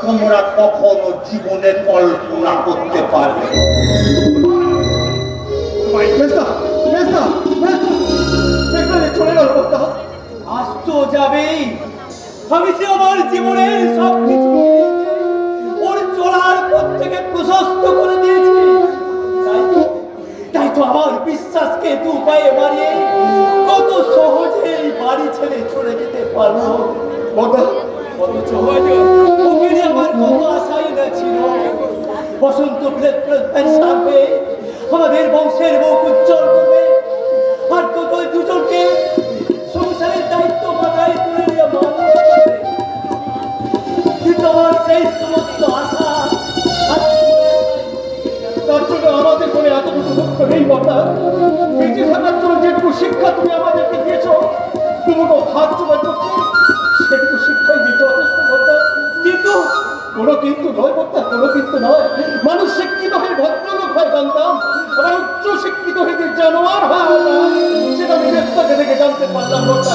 তোমরা কখনো জীবনে কল্পনা করতে পারবে। চলে গেল আসতো যাবেই। আমি সে আমার জীবনের সবকিছু ওর চলার পথ থেকে প্রশস্ত করে দিয়েছি। তাই তো আমার বিশ্বাসকে দু পায়ে মারিয়ে কত সহজেই বাড়ি ছেড়ে চলে যেতে পারবো। অথচ ওকে নিয়ে আমার কত আশাই না ছিল। বসন্ত সারবে, আমাদের বংশের মুখ উজ্জ্বল করবে, আর কত দুজনকে সংসারের দায়িত্ব মাথায় তুলে নিয়ে মানুষ করবে। কিন্তু আমার সেই সমস্ত আশা তার জন্য আমাদের মনে এতটুকু দুঃখ নেই। বটা বেঁচে থাকার জন্য যেটুকু শিক্ষা তুমি আমাদেরকে দিয়েছ, তোমাকে হাত জোগাড় করছো, সেটুকু শিক্ষাই দিতে যথেষ্ট বটা। কিন্তু কোনো কিন্তু নয় বটা, কোনো কিন্তু নয়। মানুষ শিক্ষিত হয়ে ভদ্রলোক হয় জানতাম, আবার উচ্চ শিক্ষিত হয়ে যে জানোয়ার হয় সেটা আমি দেখতে দেখে জানতে পারলাম বটা।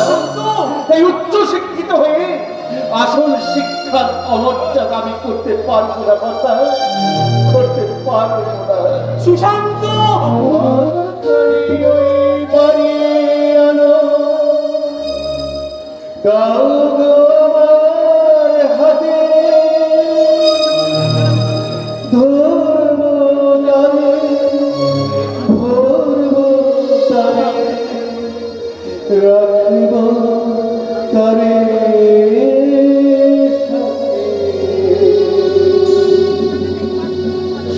তাই উচ্চ শিক্ষিত হয়ে আসল শিক্ষার অমর্যাদা আমি করতে পারবো না বটা, করতে পারবো না। সুশান্ত হাতে রাখিব তারে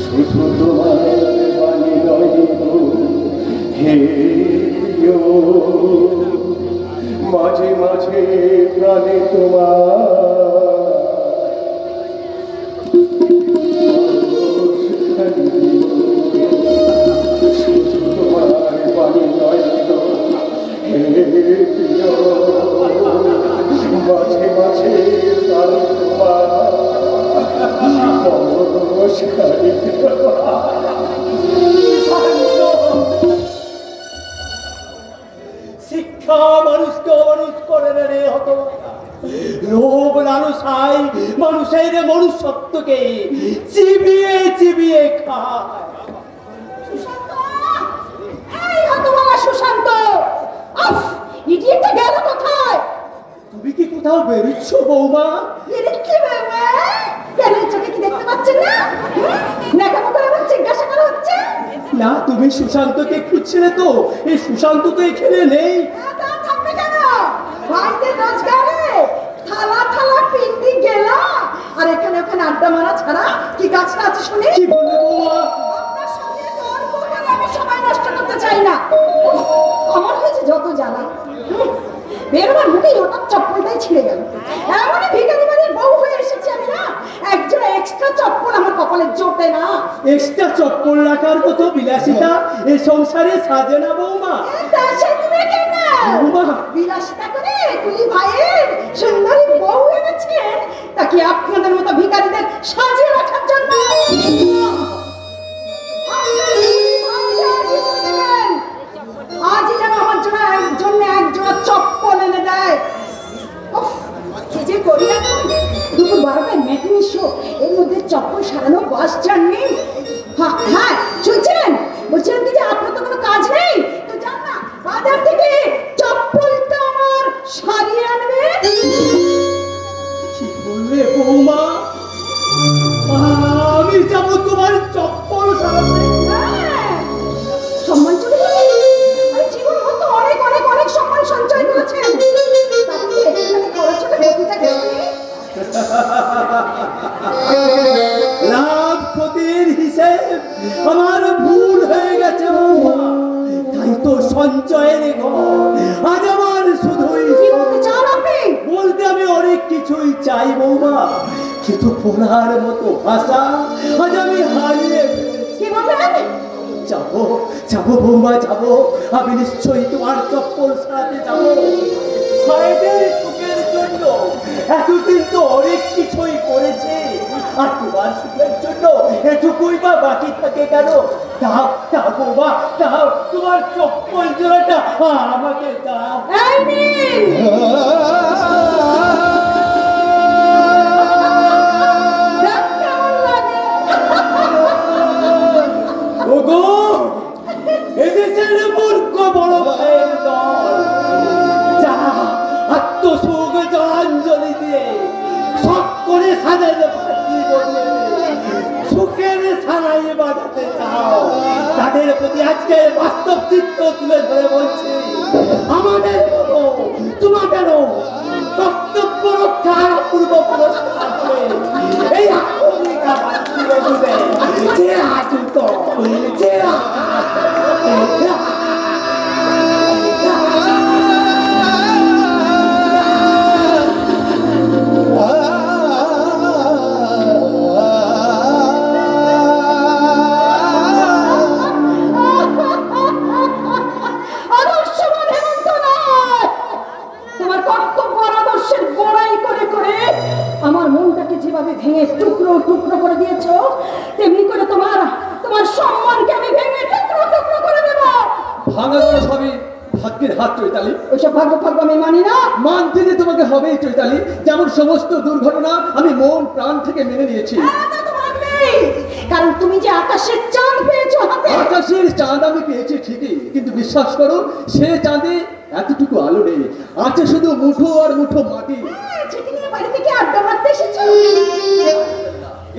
শুধু তোমার বাণী রইব হে মাঝে মাঝে প্রাণে তোমার মাঝে মাঝে শিক্ষা মানুষকে অমানুষ করে না রে হত। লোভ লালসায় মানুষের মনুষ্যত্বকে চিবিয়ে চিবিয়ে খায়। সুশান্ত, ইডিয়েটটা গেল কোথায়? তুমি কি কোথাও বেরোচ্ছ বৌমা? বেরোচ্ছি বাবা। কেন চোখে কি দেখতে পাচ্ছেন না? নেকামো করে আমার জিজ্ঞাসা করা হচ্ছে। না, তুমি সুশান্তকে খুঁজছিলে তো? এই সুশান্ত তো এখানে নেই। তা থাকবে কেন? ভাইদের রোজগারে থালা থালা পিন্ডি গেলা, আর এখানে ওখানে আড্ডা মারা ছাড়া কি কাজটা আছে শুনি? কি বলবো বৌমা? আপনার সঙ্গে তর্ক করে আমি সময় নষ্ট করতে চাই না। আমার হয়েছে যত জ্বালা। বেরোবার মুখেই ওটা চপ্পলটাই ছিঁড়ে গেল। এমনই ভিখারি বাড়ির বউ হয়ে এসেছি আমি না, একজন এক্সট্রা চপ্পল আমার কপালে জোটে না। এক্সট্রা চপ্পল রাখার মতো বিলাসিতা এই সংসারে সাজে না বৌমা। বিলাসিতা করে কুলি ভাইয়ের সুন্দরী বউ এনেছেন, তা কি আপনাদের মতো ভিখারিদের সাজিয়ে রাখার জন্য? আজই যেন আমার জন্য একজোড়া চপ্পল এনে দেয়। কি যে করি এখন? দুপুর 12টায় ম্যাটিনি শো, এর মধ্যে চপ্পল সারানো বাস জাননি। হ্যাঁ শুনছেন? বলছিলাম কি যে আপনার তো কোনো কাজ নেই, তো যান না বাজার থেকে চপ্পলটা আমার সারিয়ে আনবে। কি বললে বৌমা? আমি যাবো তোমার চপ্পল সারাতে? সম্মান চলে যাবে? জীবন হতো অনেক অনেক অনেক সম্মান সঞ্চয় করেছেন, তাহলে এখানে খরচটা গতিটা গেছে। লাভ ক্ষতির হিসেব আমার ভুল হয়ে গেছে বৌমা। তাই তো সঞ্চয়ের ঘর আজ আমার শুধুই। কি বলতে চান আপনি? বলতে আমি অনেক কিছুই চাই বৌমা, কিন্তু বলার মতো ভাষা আজ আমি হারিয়ে ফেলেছি। কি বলবেন? যাবো যাবো বৌমা যাবো, আমি নিশ্চয়ই তোমার চপ্পল সারাতে যাবো। ভাইদের সুখের জন্য এতদিন তো অনেক কিছুই করেছে, আর তোমার সুখের জন্য এটুকুই বা বাকি থাকে কেন? দাও দাও বৌমা দাও, তোমার চপ্পল জোড়াটা আমাকে দাও। এই নিন। প্রতি আজকে বাস্তব চিত্র তুলে ধরে বলছি, আমাদের মতো তোমাদেরও কর্তব্য রক্ষার অপূর্ব পুরস্কার আছে। এই আধুনিকা বাঁচিয়ে দিবে যে আজুত, যে আদর্শবান হেমন্ত নয়, তোমার কর্তব্য আর আদর্শের বড়াই করে করে আমার মনটাকে যেভাবে ভেঙে টুকরো টুকরো করে দিয়েছো, তেমনি করে তোমার তোমার সম্মানকে আমি ভেঙে টুকরো টুকরো করে দেব। ভাঙা গড়া সবই ভাগ্যের হাত চৈতালি। ওইসব ভাগ্য ভাগ্য আমি মানি না। মানতে যে তোমাকে হবেই চৈতালি। যেমন সমস্ত দুর্ঘটনা আমি মন প্রাণ থেকে মেনে নিয়েছি। তা তো মানবেই, কারণ তুমি যে আকাশের চাঁদ পেয়েছো হাতে। আকাশের চাঁদ আমি পেয়েছি ঠিকই, কিন্তু বিশ্বাস করো সে চাঁদে এতটুকু আলো নেই, আছে শুধু মুঠো আর মুঠো মাটি। ছেলে নিয়ে বাড়ি থেকে আড্ডা মারতে এসেছো।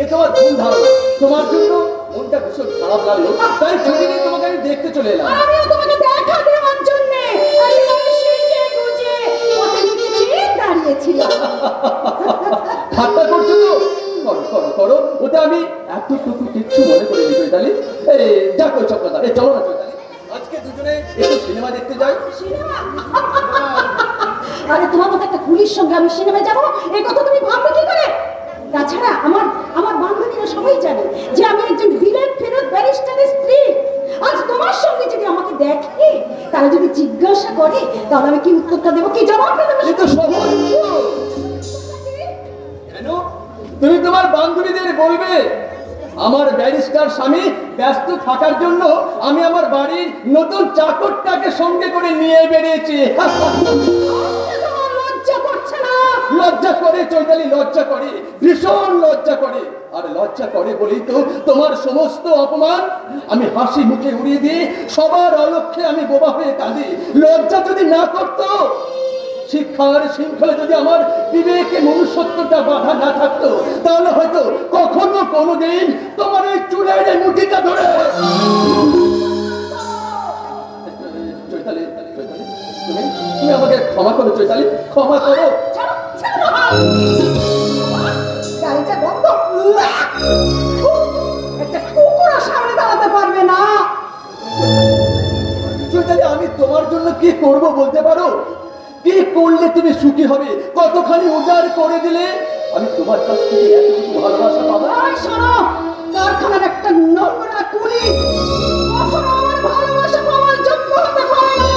এ তোমার ভুল ধারণা। তোমার জন্য মনটা ভীষণ খারাপ লাগলো, তাই ছুটি নিয়ে তোমাকে আমি দেখতে চলে এলাম। আমিও তোমাকে দেখা দেওয়ার জন্য একেবারে সেজে গুজে পথে নিচে দাঁড়িয়েছিলাম। ঠাট্টা করছো তো? করো করো করো, ওতে আমি এতটুকু কিচ্ছু মনে করিনি চৈতালি। এই যাক ওই চক্রদার, এই চলো না চৈতালি, আজকে দুজনে একটু সিনেমা দেখতে যাই। সিনেমা? আরে তোমার মতো একটা পুলিশ সঙ্গে আমি সিনেমা যাবো, এই কথা তুমি ভাববে কি করে? তাছাড়া আমার আমার বান্ধবীরা সবাই জানে যে আমি একজন বিলেত ফেরত ব্যারিস্টারের স্ত্রী। আজ তোমার সঙ্গে যদি আমাকে দেখে, তারা যদি জিজ্ঞাসা করে, তাহলে আমি কি উত্তরটা দেবো, কি জবাব দেবো? এ তো সহজ। কেন? তুমি তোমার বান্ধবীদের বলবে আমার ব্যারিস্টার স্বামী ব্যস্ত থাকার জন্য আমি আমার বাড়ির নতুন চাকরটাকে সঙ্গে করে নিয়ে বেরিয়েছি। তোমার লজ্জা করছে না? লজ্জা করে চৈতালি, লজ্জা করে, ভীষণ লজ্জা করে। আর লজ্জা করে বলেই তো তোমার সমস্ত অপমান আমি হাসি মুখে উড়িয়ে দিয়ে সবার অলক্ষ্যে আমি বোবা হয়ে কাঁদি। লজ্জা যদি না করতো, শিক্ষার শৃঙ্খলে যদি আমার বিবেকে মনুষ্যত্বটা বাধা না থাকতো, তাহলে হয়তো কখনো কোনোদিন তোমার ওই চুলের এই মুঠিটা ধরে চৈতালি, চৈতালি, তুমি তুমি আমাকে ক্ষমা করো চৈতালি, ক্ষমা করো। ছাড়ো, ছাড়ো হাত। গাড়িটা বন্ধ। একটা কুকুরও সামনে দাঁড়াতে পারবে না। চৈতালি, আমি তোমার জন্য কি করব বলতে পারো? কি করলে তুমি সুখী হবে? কতখানি উজাড় করে দিলে আমি তোমার কাছ থেকে এতটুকু ভালোবাসা পাবো? এই শোনো, কারখানার একটা নোংরা কুলি কখনো আমার ভালোবাসা পাওয়ার যোগ্য হতে পারে না।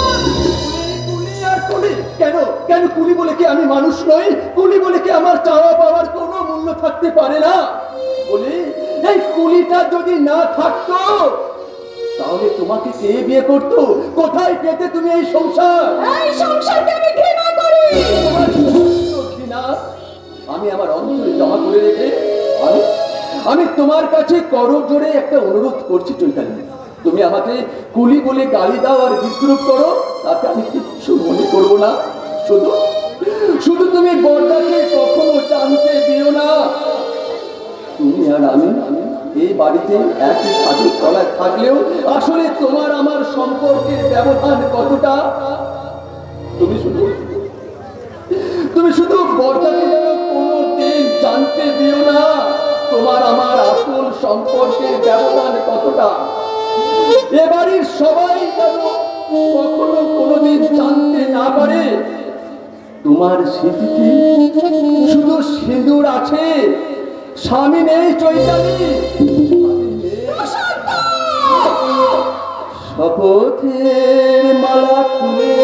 কুলি আর কুলি কেন? কেন কুলি বলে কি আমি মানুষ নই? কুলি বলে কি আমার চাওয়া পাওয়ার কোনো মূল্য থাকতে পারে না? বলি এই কুলিটা যদি না থাকতো, তাহলে তোমাকে কে বিয়ে করতো? কোথায় পেতে তুমি এই সংসার? এই সংসারকে আমি ঘৃণা করি। তোমার সমস্ত ঘৃণা আমি আমার অন্তরে জমা করে রেখে আমি তোমার কাছে করব জোরে একটা অনুরোধ করছি চৈতালি। তুমি আমাকে কুলি বলে গালি দাও আর বিদ্রুপ করো, তাতে আমি কিচ্ছু মনে করবো না। শুধু শুধু তুমি বড়দাকে কখনো জানতে দিও না তুমি আর আমি এই বাড়িতে একই ছাদের তলায় থাকলেও আসলে তোমার আমার সম্পর্কের ব্যবধান কতটা তুমি শুধু বড়দাকে যেন কোনোদিন জানতে দিও না তোমার আমার আসল সম্পর্কের ব্যবধান কতটা। এ বাড়ির সবাই যেন কখনো কোনোদিন জানতে না পারে তোমার স্মৃতিতে শুধু সিঁদুর আছে, স্বামী নেই চৈতালি। শপথের মালা খুলে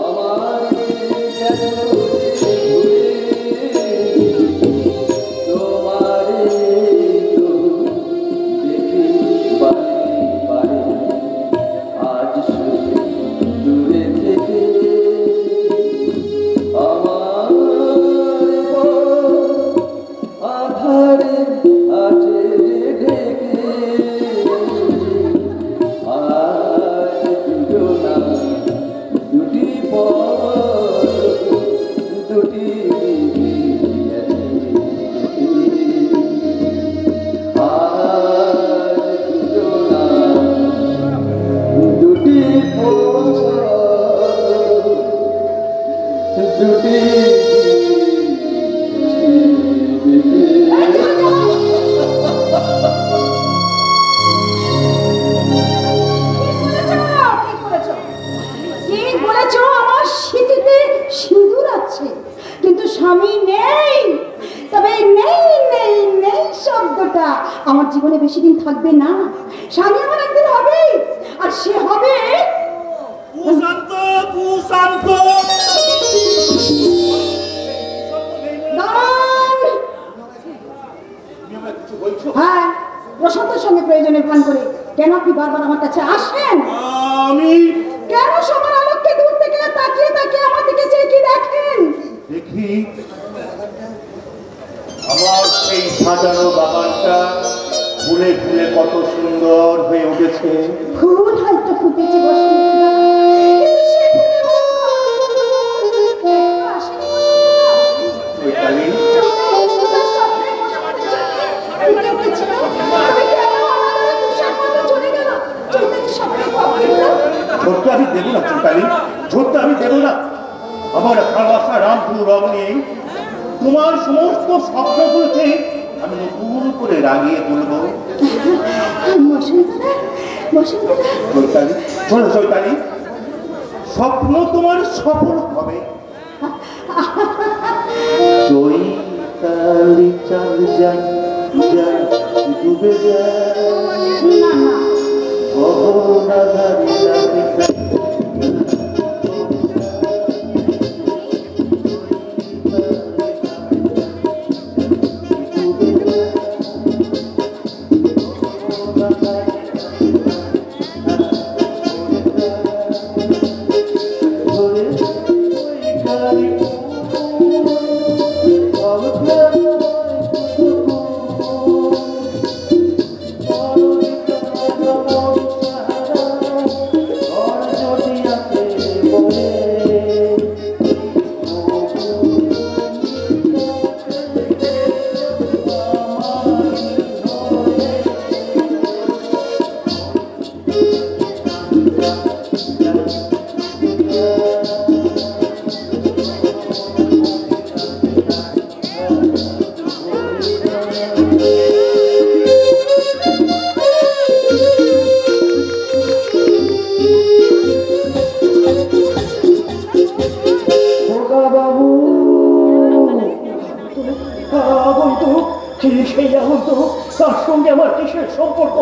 আমার তোমারে দেখি বাড়ি বাড়ি আজ শুধু দূরে থেকে আমার আধারে আছে ঢেকে আজ দুজনা দুটি দুটি আজ কর্তা, আমার জীবনে বেশি দিন থাকবে না। স্বামী আমার একদিন হবে, আর সে হবে কুশান্ত, কুশান্ত। দাঁড়ান। তুমি আমায় কিছু বলছো? হ্যাঁ, প্রশান্তের সঙ্গে প্রয়োজনের ভান করে কেন আপনি বারবার আমার কাছে আসেন? আমি কেন সবার আলোককে দূর থেকে তাকিয়ে তাকিয়ে আমার দিকে চেয়ে কি দেখেন? দেখি আমার সেই সাজানো বাগানটা ফুলে ফুলে কত সুন্দর হয়ে উঠেছে। ফুল হয়তো ফুটেছে বসন্তরা, কিন্তু সে ফুলের গন্ধ এখনো আসেনি বসন্তরা। চৈতালি, চৈতালির স্বপ্নে বসন্তের জন্যে আমি ডেকেছিলাম। তবে কেন অনাদরে তুষার মতো চলে গেল? চৈতালির স্বপ্নে কখন এলো? ঝরতে আমি দেবো না চৈতালি, ঝরতে আমি দেবো না। আমার ভালোবাসা রামপুর রমণী তোমার সমস্ত স্বপ্নগুলোকে আমি নতুন করে রাগিয়ে তুলবো। বসন্তরা, বসন্তরা, চৈতালি, শোনো চৈতালি, স্বপ্ন তোমার সফল হবে। চৈতালি চাঁদ যায় যায় ডুবে যায় না না, গহনা ধারি ধারি আগন্তুক, কি সেই আগন্তুক? তার সঙ্গে আমার কিসের সম্পর্ক?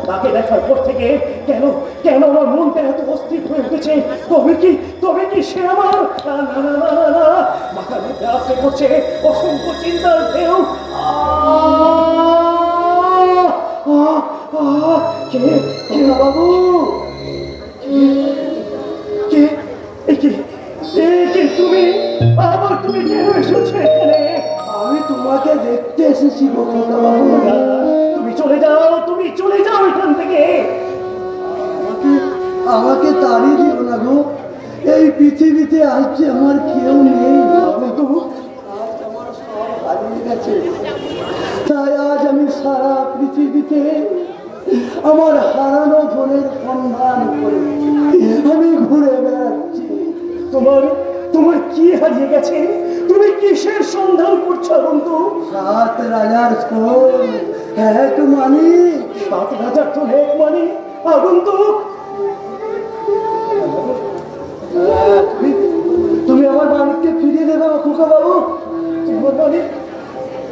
তাকে দেখার পর থেকে কেন কেন আমার মনটা এত অস্থির হয়ে উঠেছে? তবে কি সে আমার? না না না না না না, মাথার মধ্যে আসে করছে অসংখ্য চিন্তার ঢেউ। কে কে বাবু? কে কে তুমি? আবার তুমি কেন এসেছো এখানে? আমি তোমাকে দেখতে এসেছি বকুলদা বাবু। তুমি চলে যাও এখান থেকে। আমাকে তাড়িয়ে দিও না গো, এই পৃথিবীতে আজ যে আমার কেউ নেই। কিন্তু আজ আমার সব হারিয়ে গেছে, তাই আজ আমি সারা পৃথিবীতে আমার হারানো ধনের সন্ধান করে আমি ঘুরে বেড়াচ্ছি। তোমার কি হারিয়ে গেছে? তুমি কিসের সন্ধান করছো বন্ধু? 7 রাজার সোল এক মানিক। 7 রাজার তো এক মানে আগন্তুক। তুমি আমার মানিককে ফিরিয়ে দেবে খোকা বাবু। তোমার মানিক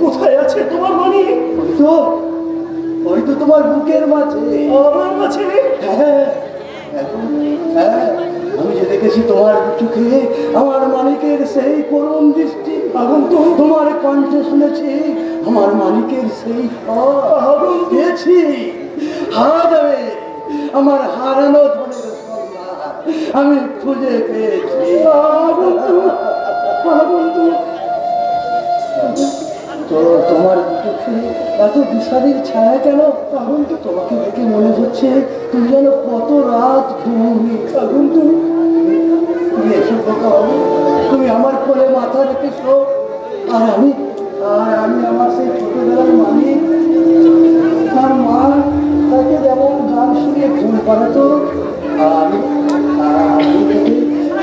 কোথায় আছে? তোমার মানিক তো হয়তো তোমার বুকের মাঝে। আমার কাছে। হ্যাঁ, হ্যাঁ, আমি যে দেখেছি তোমার চোখে আমার মানিকের সেই করুণ দৃষ্টি, আগন্তুক তোমার কণ্ঠে শুনেছি আমার মানিকের সেই আগুন পেয়েছি। আজ আমি আমার হারানো ধনের সন্ধান আমি খুঁজে পেয়েছি। তো তোমার চোখে এত বিষাদের ছায়া কেন? কারণ তো তোমাকে দেখে মনে হচ্ছে তুমি যেন কত রাত ঘুমোনি। কারণ তুমি এসো খোকা বাবু, তুমি আমার কোলে মাথা রেখেছো, আর আমি আমার সেই ছোটবেলার মালিক তার মা তাকে যেমন গান শুনিয়ে ঘুম পাড়াতো, আমি তোকে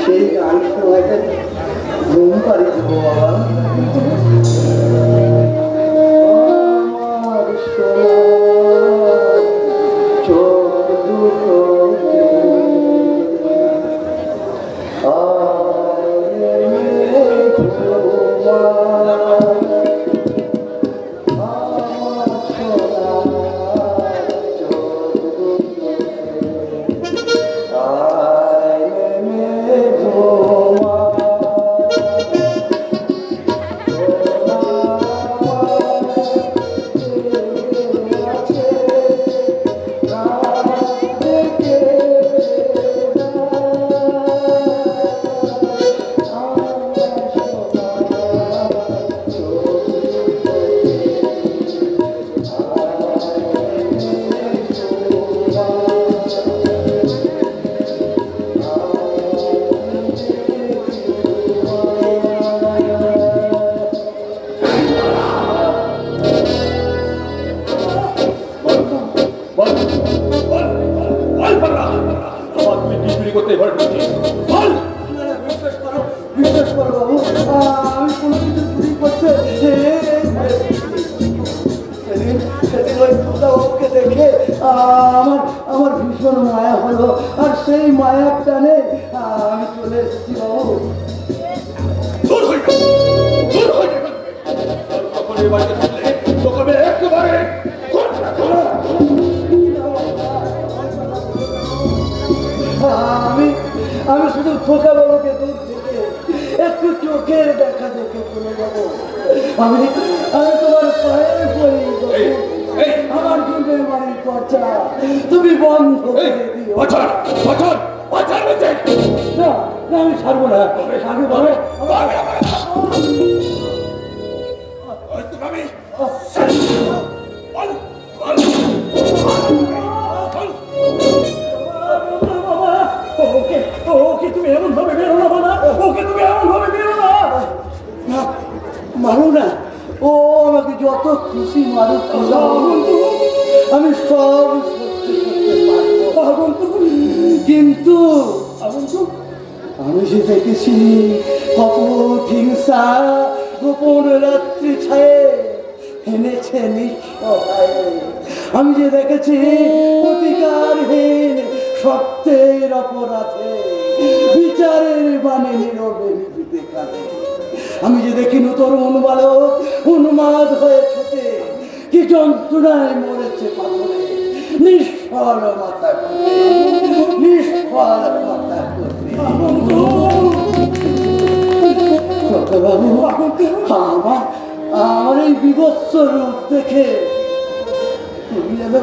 সেই গান শোনাতে ঘুম পাড়িয়ে দেবো বাবা। বল। বিশ্বাস করো বাবু, আমি কোনো কিছু চুরি করতে সেদিন ওই বাবুকে দেখে আমার ভীষণ মায়া হলো, আর সেই মায়ার টানে আমি চলে এসেছি বাবু। দূর হয়ে যা, দূর হয়ে যা। তখন এই বাড়িতে থাকলে তোকে আমি একেবারে আমি শুধু খোকা বাবুকে দূর থেকে একটু চোখের দেখা দেখে চলে যাবো। আমি তোমার পায়ে পড়ি বাবু। আমার কিন্তু বাড়ির খরচা তুমি বন্ধ করে দিও। বছর বছর বছর হয়েছে। না না, আমি ছাড়বো না। আগে বাবা ওকে তুমি এমন ভাবে বেরো না বাবা, ওকে তুমি এমন ভাবে বেরো না। মারো না, ও আমাকে যত খুশি মারুক আমি সব সহ্য করতে পারবো, কিন্তু আমি যে দেখেছি অপূর্ব হিংসা গোপন রাত্রি ছায়ে এনেছে নিঃসহায়। আমি যে দেখেছি প্রতিকারহীন সত্যের অপরাধে বিচারের বাণী নীরবে নিভিতে কাঁদে। আমি যে দেখি নতুন বালক উন্মাদ হয়ে ছোটে, কি যন্ত্রণায় মরেছে পাথরে নিষ্ফল মাথা করে, নিষ্ফল মাথা করে। বাবু, আমার এই বিভৎস রূপ দেখে তুমি যেন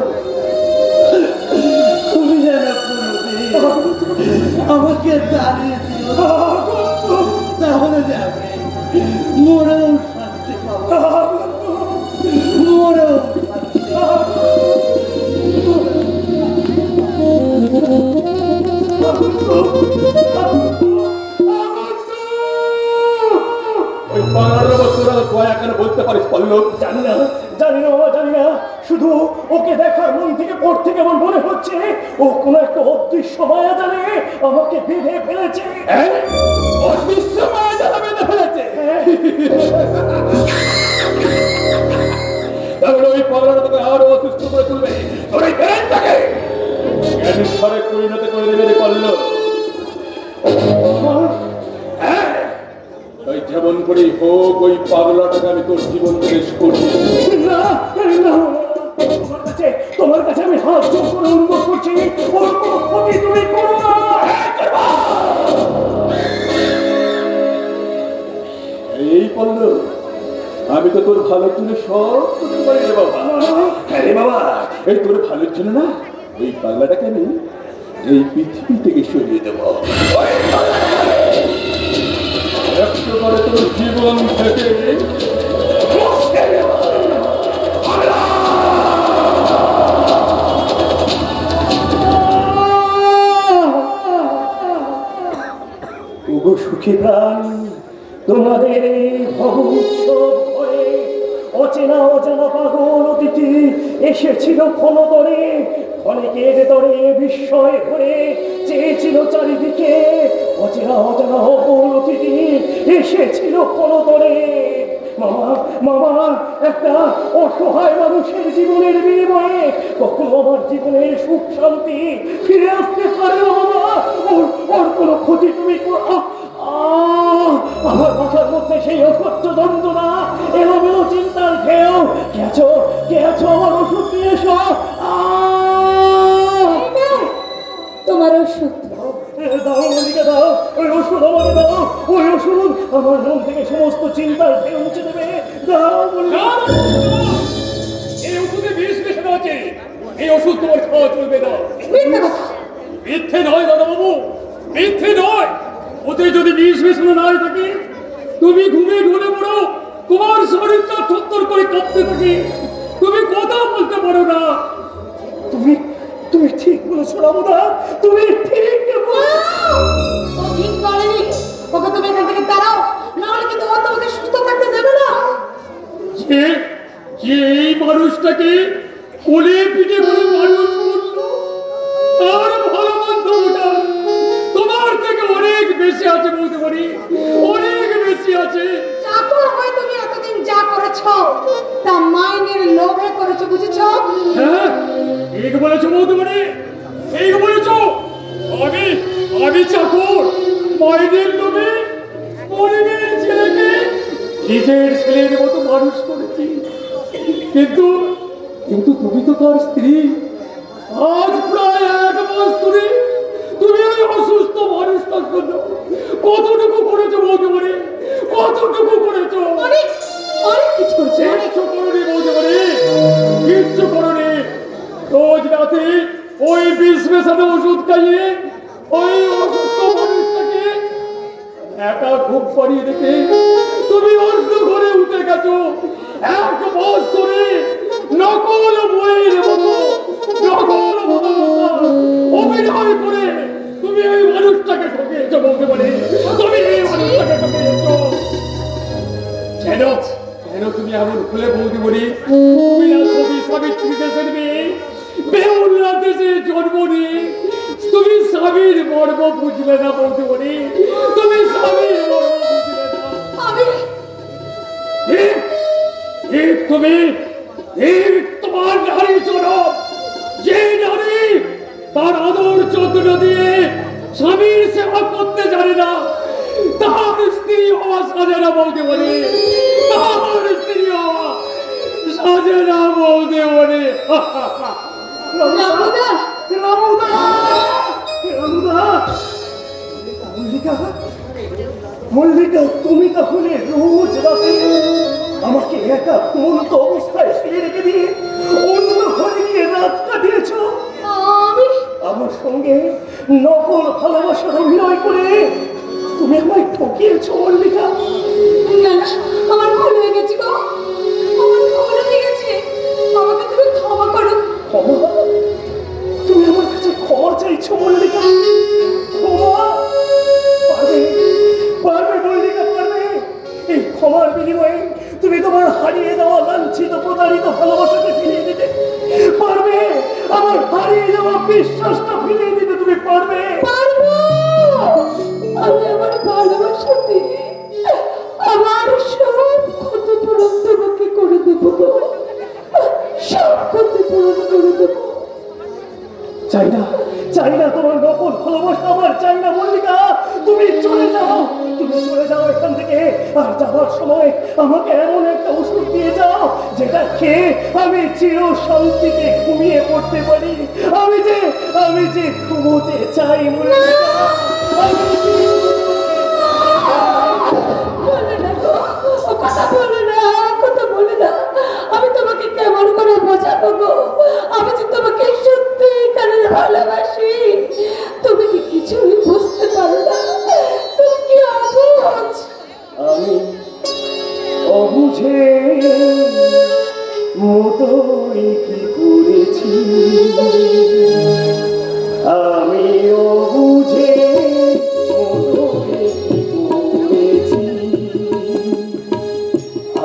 আমাকে দাঁড়িয়ে দিও, তাহলে যাবে মরেও শান্তি পাবো, মরেও শান্তি পাবো। ওই বাংলার বছর দয়া কেন বলতে পারিস পল্লব? জানি না বাবা, জানি না। শুধু ওকে দেখার মন থেকে পড়তে কেমন মনে হচ্ছে ও কোনো একটা অদৃশ্য মায়া জানে আমাকে বেঁধে ফেলেছে। অদৃশ্য মায়া যারা বেঁধে ফেলেছে, তাহলে ওই পাগলাটা তোকে আরো অসুস্থ করে তুলবে। তোর এই ব্রেনটাকে ক্যান্সারে পরিণত করে দেবে রে পল্লব। হ্যাঁ, ওই যেমন করেই হোক ওই পাগলাটাকে আমি তোর জীবন শেষ করছি। না না, তোমার কাছে আমি হাত জোর করে অনুভব করছি, ওর কোনো ক্ষতি তুমি করো না। এই পল্লব, আমি তো তোর ভালোর জন্য সব করতে পারি রে বাবা। হ্যাঁ রে বাবা, এই তোর ভালোর জন্য না ওই পাগলাটাকে আমি এই পৃথিবী থেকে সরিয়ে দেবো। একেবারে তোর জীবন থেকে মুছে দেবো। ওগো সুখী প্রাণ, তোমাদের এই ভব উৎসব হয়ে অচেনা অজানা পাগল অতিথি এসেছিল ক্ষণতরে, অনেকের দরে বিস্ময় ভরে চেয়েছিল চারিদিকে। অচেনা অজানা পাগল অতিথি এসেছিল ক্ষণতরে। মামা মামা, একটা অসহায় মানুষের জীবনের বিনিময়ে কখনো আমার জীবনের সুখ শান্তি ফিরে আসতে পারে না মামা। ওর কোনো ক্ষতি তুমি আমার মাথার মধ্যে সেই অসহ্য যন্ত্রণা, এলোমেলো চিন্তার খেয়েও কে আছো আমার ওষুধ নিয়ে এসো। তোমার ওষুধ দাও মল্লিকা, দাও ওই ওষুধ আমাকে দাও। ওই ওষুধ আমার মন থেকে সমস্ত চিন্তার ঢেউ মুছে দেবে। দাও মল্লিকা। এই ওষুধে বিষ মেশানো আছে, এই ওষুধ তোমার খাওয়া চলবে না। মিথ্যে নয় দাদাবাবু, মিথ্যে নয়। ওতে যদি বিষ মেশানো না থাকে, তুমি ঘুমে ঢলে পড়ো, তোমার শরীরটা থরথর করে কাঁপতে থাকে, তুমি কথা বলতে পারো না। তুমি ঠিক বলেছো রামদা, তুমি ঠিক ঠিক বলেনি। ওকে তুমি এখান থেকে তাড়াও, না হলে কিন্তু ও তোমাকে সুস্থ থাকতে দেবে না। যে এই মানুষটাকে কোলে পিঠে করে মানুষ করলো, তার ভালো মন্দ ওটা তোমার আছে। চাকর হয়ে তুমি এতদিন যা করেছো তা মাইনের লোভে করেছো, বুঝেছো? হ্যাঁ, ঠিক বলেছো বৌদিমণি, ঠিক বলেছো। আমি আমি চাকর, মায়েদের লোভে গরিবের ছেলেকে নিজের ছেলের মতো মানুষ করেছি। কিন্তু কিন্তু তুমি তো তার স্ত্রী। আজ প্রায় 1 মাস ধরে তুমি ওই অসুস্থ মানুষটার জন্য কতটুকু করেছো বৌদিমণি, কতটুকু করেছো? অনেক অনেক কিছু করেছো, অনেক। কিচ্ছু করনি বৌদিমণি, কিচ্ছু করনি। রোজ রাতে ওই বিষ মেশানো ওষুধ খাইয়ে ওই অসুস্থ মানুষটাকে একা ঘুম পাড়িয়ে রেখে তুমি অন্য ঘরে উঠে গেছো। 1 মাস ধরে নকল বইয়ের মতো, নকল ভালোবাসা অভিনয় করে তুমি ওই মানুষটাকে ঠকিয়েছো বৌদিমণি, তুমি এই মানুষটাকে ঠকিয়েছো। কেন কেন তুমি এমন খুলে বৌদিমণি? তুমি না ছবি সাবিত্রী দেশের মেয়ে, বেউলা দেশে জন্ম নিয়ে তুমি স্বামীর মর্ম বুঝলে না বৌদিমণি, তুমি স্বামীর মর্ম বুঝলে না। আমি ঠিক ঠিক তুমি ঠিক তোমার নারী জনম, যে নারী তার আদর যত্ন দিয়ে স্বামীর সেবা করতে জানে না, তার স্ত্রী হওয়া সাজে না বৌদিমণি, তার স্ত্রী হওয়া সাজে না বৌদিমণি। রামুদা, রামুদা, রামুদা, মল্লিকা, মল্লিকা, তুমি তাহলে রোজ রাতে আমাকে একা ঘুমন্ত অবস্থায় ফেলে রেখে দিয়ে অন্য ঘরে গিয়ে রাত কাটিয়েছো? আমি আমার সঙ্গে নকল ভালোবাসার অভিনয় করে তুমি আমায় ঠকিয়েছো মল্লিকা। না না, আমার ভুল হয়ে গেছে গো, আমার ভুল হয়ে গেছে। আমাকে তুমি ক্ষমা করো। ক্ষমা? তুমি আমার কাছে ক্ষমা চাইছো মল্লিকা? ক্ষমা? পারবে, পারবে মল্লিকা, পারবে? এই ক্ষমার বিনিময়ে তুমি তোমার হারিয়ে যাওয়া লাঞ্ছিত প্রতারিত ভালোবাসাকে ফিরিয়ে দিতে পারবে? আমার হারিয়ে যাওয়া বিশ্বাসটা ফিরিয়ে দিতে তুমি পারবে? পারবো। আমি আমার ভালোবাসা দিয়ে আমার সব ক্ষতিপূরণ তোমাকে করে দেবো গো, সব ক্ষতিপূরণ করে দেবো। চাই না, চাই না তোমার নকল ভালোবাসা, আমার চাই না মল্লিকা। তুমি চলে যাও, তুমি চলে যাও এখান থেকে। আর যাওয়ার সময় আমাকে এমন একটা ওষুধ দিয়ে যাও যেটা খেয়ে আমি চির শান্তিতে ঘুমিয়ে পড়তে পারি। আমি যে ঘুমোতে চাই মল্লিকা, আমি যে বলে না গো, ও কথা বলে না, কথা বলে না। আমি তোমাকে কেমন করে বোঝাবো গো? আমি যে তোমাকে সত্যিকারের ভালোবাসি, তুমি কি কিছুই বুঝতে পারো না? তুমি কি অবুঝ? আমি অবুঝে মতোই কি করেছি, আমি অবুঝে মতোই কি করেছি,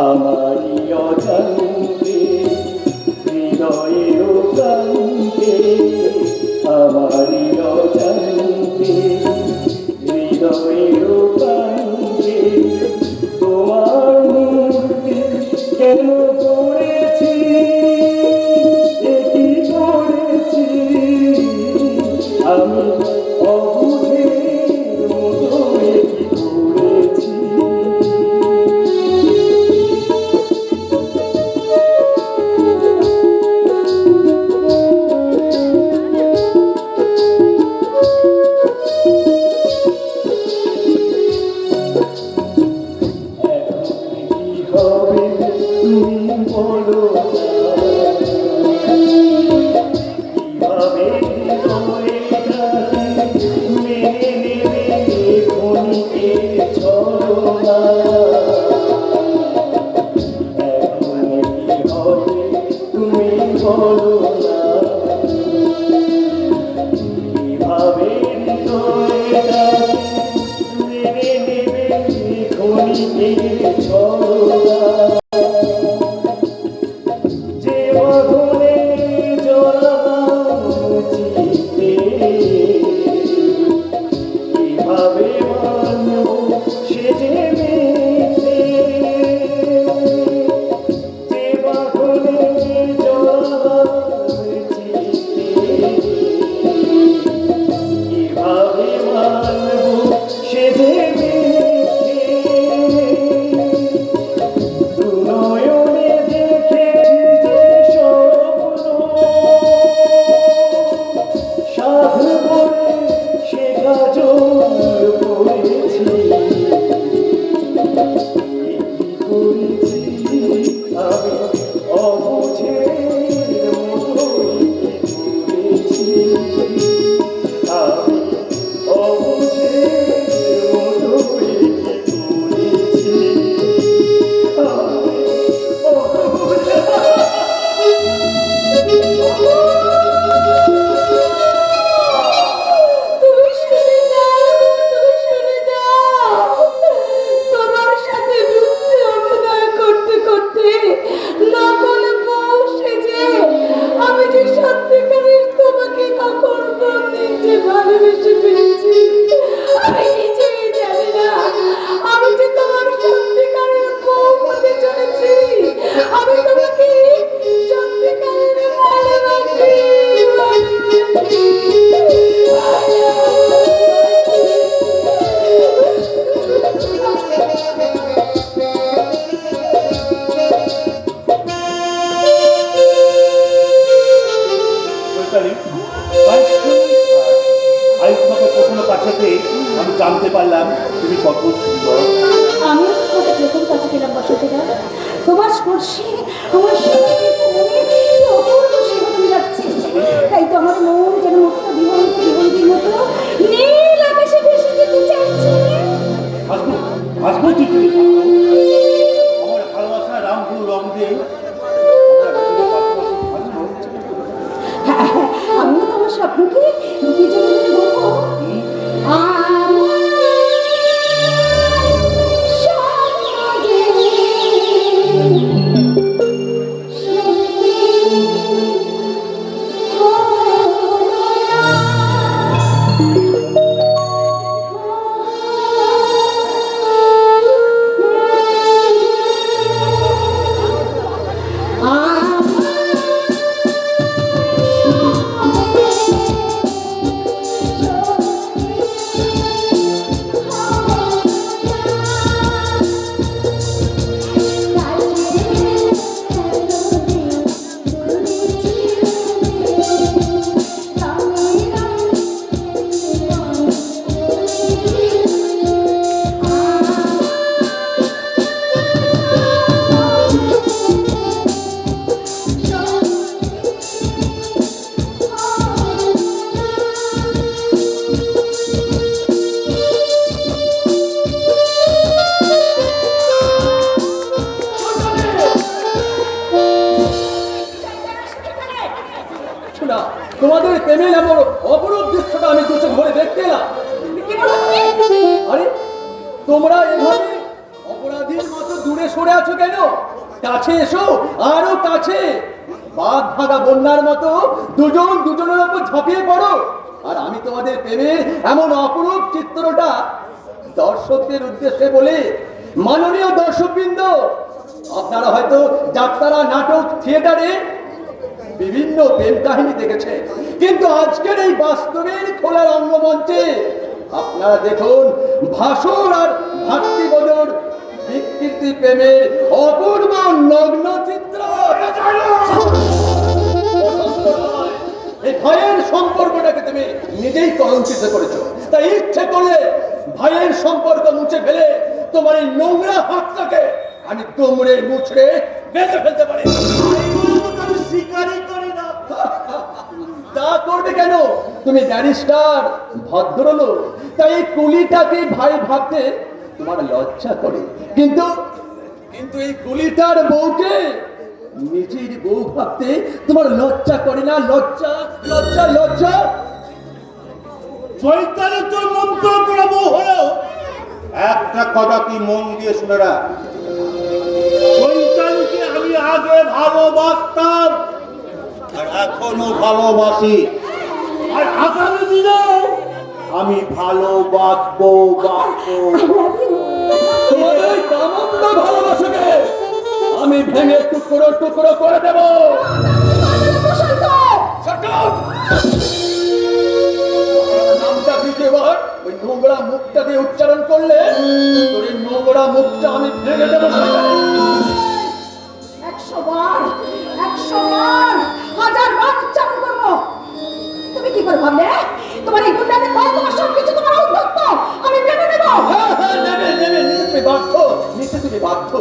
আমারই অজান্তে হৃদয়ের প্রান্তে, আমারই অজান্তে হৃদয়ের প্রান্তে তোমার মূর্তি কেন করেছি, কি করেছি, আমি অবুঝের মতো কি করেছি। যে বাঁধনে জড়ালাম চিত্তে, কিভাবে মানব সে যে আমি জানতে পারলাম তুমি কত সুন্দর। আমিও তো তোমাকে প্রথম কাছে গেলাম বসতিরা, তোমার স্পর্শে আমার শরীরে অপূর্ব শিহরণ যাচ্ছে। তাই তো আমার মন যেন মুক্ত বিহন্তির মতো নীল আকাশে ভেসে যেতে চাইছে। আসবো আসবো তুই তুমি আমার ভালোবাসা রামপুর রং দিয়ে আমিও তো আমার স্বপ্নকে লুকিয়ে চলে বলবো না, তোমাদের প্রেমের এমন অপরূপ দৃশ্যটা আমি দুচোখ ভরে দেখতে এলাম। আরে তোমরা এভাবে অপরাধীর মতো দূরে সরে আছো কেন? কাছে এসো, আরো কাছে। বাঁধ ভাঙা বন্যার মতো দুজন দুজনের উপর ঝাঁপিয়ে পড়ো। আর আমি তোমাদের প্রেমের এমন অপরূপ চিত্রটা দর্শকদের উদ্দেশ্যে বলে, মাননীয় দর্শকবৃন্দ, আপনারা হয়তো যাত্রা, নাটক, থিয়েটারে বিভিন্ন প্রেম কাহিনী দেখেছে, কিন্তু আজকের এই বাস্তবের খোলা রঙ্গমঞ্চে আপনারা দেখুন ভাসুর আর ভাতৃবধূর বিকৃতি প্রেমের অপূর্ব নগ্ন চিত্র। এই ভাইয়ের সম্পর্কটাকে তুমি নিজেই কলঙ্কিত করেছো, তাই ইচ্ছে করে ভাইয়ের সম্পর্ক মুছে ফেলে তোমার এই নোংরা হাতটাকে আমি তোমরে মুছড়ে বেঁধে ফেলতে পারি। স্বীকারই করে না। তা করবে কেন? তুমি ব্যারিস্টার, ভদ্রলোক, তাই এই কুলিটাকে ভাই ভাবতে তোমার লজ্জা করে, কিন্তু কিন্তু এই কুলিটার বউকে নিজের বউ ভাবতে তোমার লজ্জা করে না? লজ্জা লজ্জা লজ্জা। চৈতালি তোর মন্ত্র করা বউ হলো। একটা কথা কি মন দিয়ে শুনে রাখ, চৈতালিকে আমি আগে ভালোবাসতাম আর এখনো ভালোবাসি, আর আগামী দিনেও আমি ভালোবাসবো। তোমার ওই কামন্দ ভালোবাসাকে আমি ভেঙে টুকরো টুকরো করে দেব। নামটা দ্বিতীয়বার ওই নোংরা মুখটা দিয়ে উচ্চারণ করলে তোর এই নোংরা মুখটা আমি ভেঙে দেবো। 100 বার 1000 বার উচ্চারণ করবো। তুমি কি করে ভাবলে তোমার এই গুন্ডাদের ভয়, তোমার সবকিছু তোমার উদ্যত্ত আমি মেনে নেব? নিতে তুমি বাধ্য,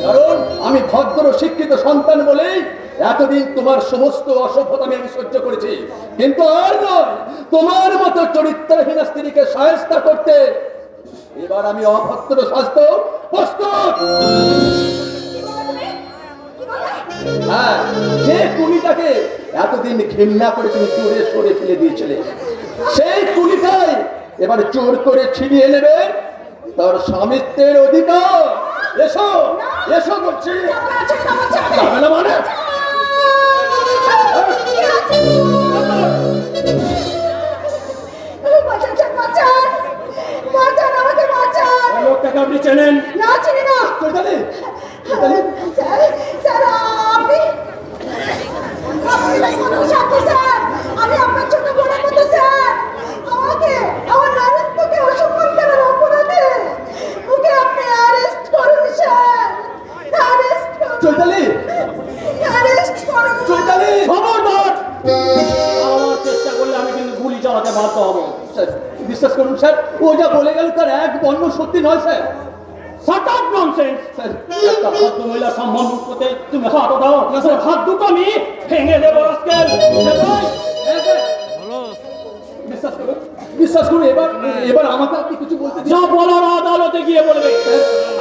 কারণ আমি ভদ্র শিক্ষিত সন্তান বলেই এতদিন তোমার সমস্ত অসভ্যতা আমি সহ্য করেছি, কিন্তু আর নয় তোমার মতো চরিত্রহীন স্ত্রীকে সাহায্য করতে। এবার আমি অভদ্র স্বাস্থ্য প্রস্তুত। হ্যাঁ, যে কুলিটাকে এতদিন ঘৃণা করে তুমি দূরে সরে ফেলে দিয়েছিলে, সেই কুলিটাই এবার জোর করে ছিনিয়ে নেবে তার স্বামিত্বের অধিকার। এসো এসো বলছি। যাবে না মানে? লোকটাকে আপনি চেনেন? না, চিনি না। চৈতালি, আমি আপনার ছোট বোনের মতো স্যার, আমাকে আমার নারীত্বকে অসম্মান করার অপরাধে ওকে আপনি অ্যারেস্ট করুন স্যার, অ্যারেস্ট করুন। চৈতালি, অ্যারেস্ট করুন। চৈতালি, খবরদার! আমার চেষ্টা করলে আমি কিন্তু গুলি চালাতে বাধ্য হব। স্যার, বিশ্বাস করুন স্যার, ও যা বলে গেল তার এক বর্ণ সত্যি নয় sir. Shut up nonsense. Sir একটা ভদ্র মহিলা সম্মান করতে তুমি হাত দাও না স্যার, হাত দুটো আমি ভেঙে দেবো আজকাল। বিশ্বাস করুন, বিশ্বাস করুন, এবার আমাকে আপনি কিছু বলতে দিন। যা বলার আদালতে গিয়ে বলবে।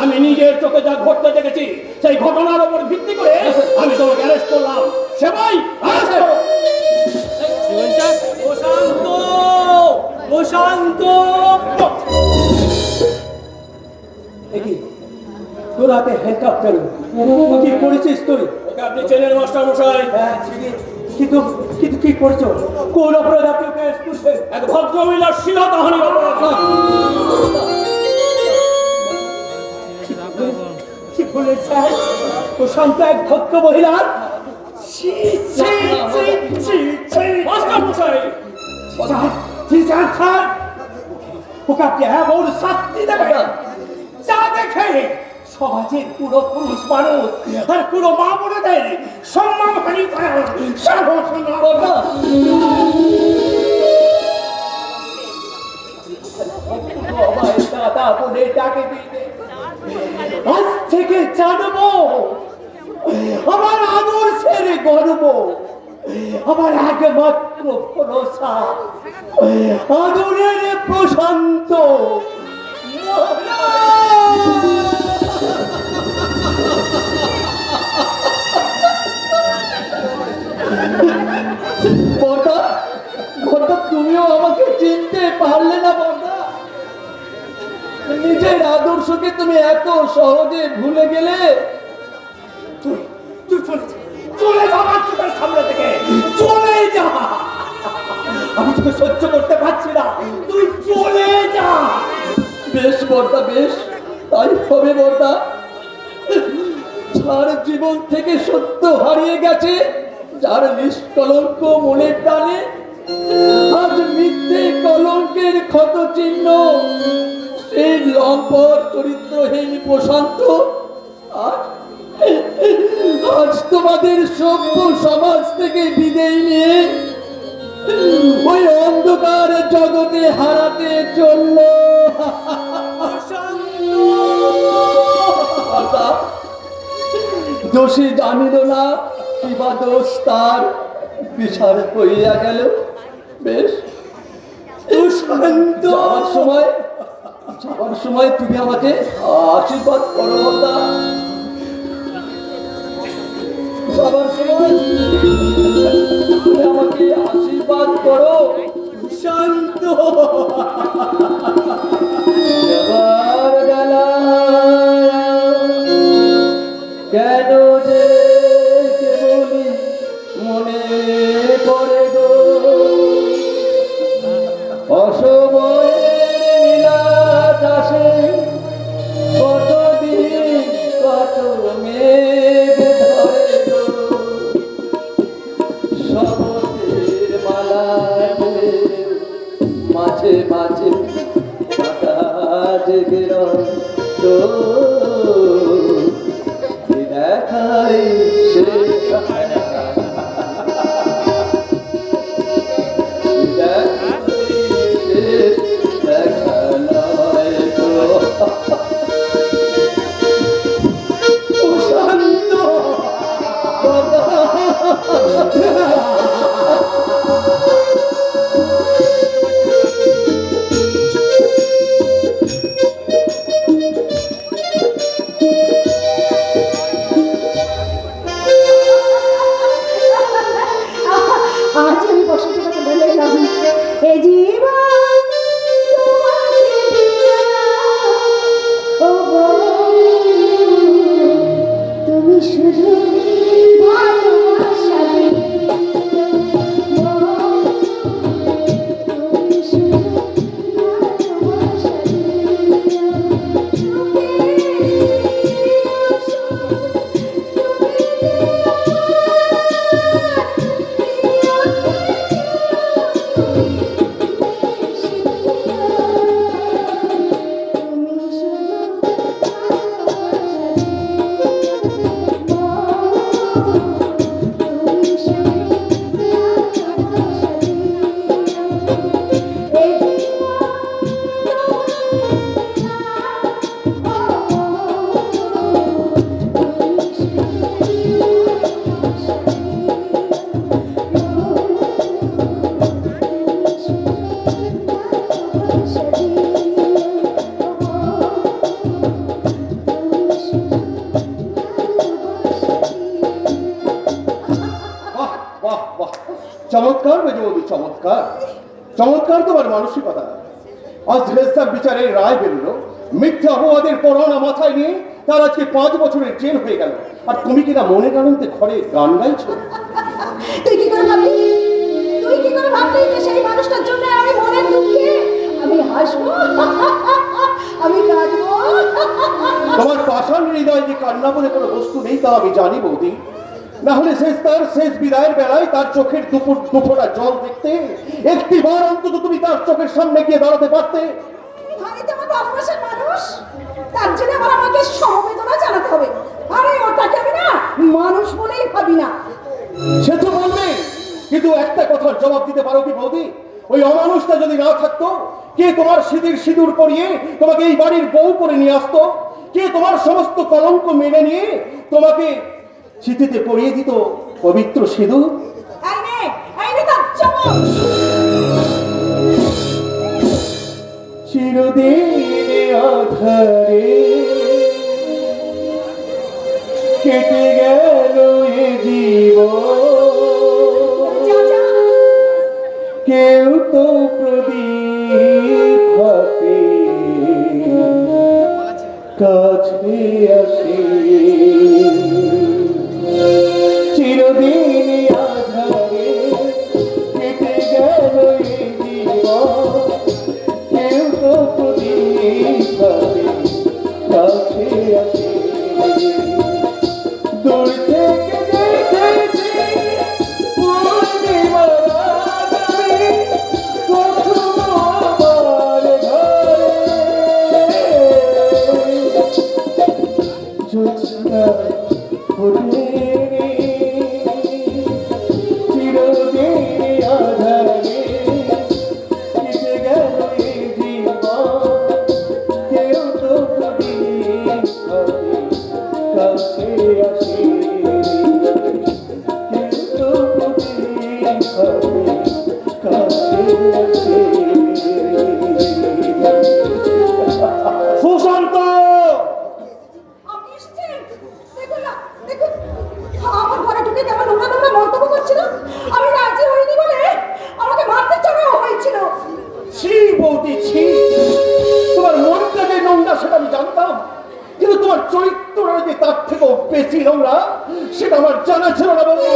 আমি নিজের চোখে যা ঘটতে দেখেছি সেই ঘটনার উপর ভিত্তি করে আমি তোমাকে অ্যারেস্ট করলাম। সেবাই অ্যারেস্ট করো। প্রশান্ত, প্রশান্ত। দেখি তোর হাতে হ্যান্ডকাপ কেন? কি করেছিস তুই? ওকে আপনি চেনেন মাস্টার মশাই। হ্যাঁ ঠিকই, কিন্তু কিন্তু কি করছো? কোন অপরাধ আপনি ওকে তুলছেন? এক ভদ্র মহিলার শিরতাহানির অপরাধ। কি বলে স্যার? প্রশান্ত এক ভদ্র মহিলার? মাস্টার মশাই, স্যার ওকে আপনি এমন শাস্তি দেবেন যা দেখে সমাজের পুরো পুরুষ মানুষ আর পুরো মা বোনেদের সম্মান হানি আজ থেকে জানবো আমার আদর্শের গর্ব, আমার একমাত্র ভরসা আদরের প্রশান্ত। বর্দা, বর্দা তুমিও আমাকে চিনতে পারলে না বর্দা? নিজের আদর্শকে তুমি এত সহজে ভুলে গেলে? তুই তুই চলে যা আমার চোখের সামনে থেকে, চলে যা। আমি তোকে সহ্য করতে পারছি না, তুই চলে যা। বেশ বর্দা, বেশ তাই হবে বর্দা। যার জীবন থেকে সত্য হারিয়ে গেছে, যার নিষ্কলঙ্ক মনের টানে আজ মিথ্যে কলঙ্কের ক্ষত চিহ্ন, সেই লম্পট চরিত্রহীন প্রশান্ত আজ তোমাদের সভ্য সমাজ থেকে বিদায় নিয়ে ওই অন্ধকার জগতে হারাতে চলল। দোষী জানিল না কিবা দোষ তার, বিচার হইয়া গেল। বেশ যাওয়ার সময় তুমি আমাকে আশীর্বাদ করো বর্দা। যাবার সময় তুমি আমাকে আশীর্বাদ করো। শান্ত যাবার বেলা কেন যে কেবলই মনে পড়ে গো, অসময়ের বিলাস আসে কতদিন কত মেঘ ধরে গো, শপথের মালা মাঝে মাঝে জেগে তো দেখাই সে দেখা নয় তো। শান্ত চমৎকার, চমৎকার তোমার মানসিকতা। আজ রেস্তার বিচারের রায় বেরোলো, মিথ্যা অপবাদের পরানা মাথায় নিয়ে তার আজকে 5 বছরের জেল হয়ে গেল, আর তুমি কিনা মনে গানতে ঘরে গান গাইছো। তুই কি করে ভাবলি, তুই কি করে ভাবলি যে সেই মানুষটার জন্য আমি মনের দুঃখে আমি হাসবো, আমি কাঁদবো? তোমার পাষাণ হৃদয় যে কান্না বলে কোনো বস্তু নেই তা আমি জানি বৌদি। না হলে শেষ বিদায়ের বেলায় তার চোখের দুফোঁটা জল দেখতে একটিবার অন্তত তুমি তার চোখের সামনে গিয়ে দাঁড়াতে পারতে। আমি তো আমার ভালোবাসার মানুষ, তার জন্য আমার আমাকে সমবেদনা জানাতে হবে। আরে ওটাকে আমি না মানুষ বলেই ভাবি না। সে তো বলবে, কিন্তু একটা কথার জবাব দিতে পারো কি বৌদি? ওই অমানুষটা যদি না থাকতো, কে তোমার সিঁদুর পরিয়ে তোমাকে এই বাড়ির বউ করে নিয়ে আসতো? কে তোমার সমস্ত কলঙ্ক মেনে নিয়ে তোমাকে চিঠিতে পরিয়ে দিত পবিত্র সিঁদুর? চিরদিন আধারে কেটে গেল এ জীবন, কেউ তো প্রদীপ হাতে কাছে আসে। চিরদিন আধারে কেটে গেল এ জীবন, কেউ তো প্রদীপ হাতে কাছে আসে। দূর থেকে দেখেছি পূর্ণিমার আলোয় কখনো আমার ঘরে জ্যোৎস্না ফোটেনি। চিরদিন আধারে কেটে গেল এ জীবন, কেউ তো প্রদীপ হাতে কাছে আসে। কেউ তো প্রদীপ হাতে কাছে আসে। সুশান্ত, আপনি এসেছেন? দেখুন না, দেখুন আমার ঘরে ঢুকে কেমন নোংরা নোংরা মন্তব্য করছিল। আমি রাজি হইনি বলে আমাকে মারতে চড়াও হয়েছিল। ছি বৌদি ছি, তোমার মনটা যে নোংরা সেটা আমি জানতাম, কিন্তু তোমার চরিত্রটা যে তার থেকেও বেশি নোংরা সেটা আমার জানা ছিল না। বৌদি,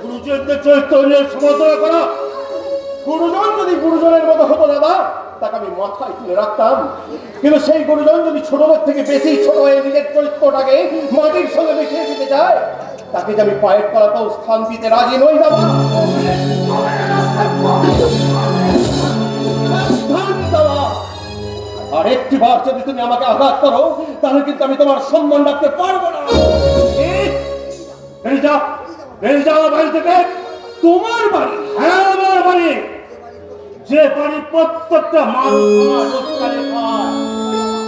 গুরুজনদের চরিত্র নিয়ে সমালোচনা করা, গুরুজন যদি গুরুজনের মতো হতো দাদা তাকে আমি মাথায় তুলে রাখতাম, কিন্তু সেই গুরুজন যদি ছোট লোক থেকে বেশি ছোট হয়ে নিজের চরিত্রটাকে মাটির সঙ্গে মিশিয়ে দিতে চায়, তাকে যে আমি পায়ের তলাতেও স্থান দিতে রাজি নই দাদা। আর একটি বার যদি তুমি আমাকে আঘাত করো তাহলে কিন্তু আমি তোমার সম্মান রাখতে পারবো না। বাড়ি থেকে তোমার বাড়ি, হ্যাঁ আমার বাড়ি, যে বাড়ি প্রত্যেকটা মানুষ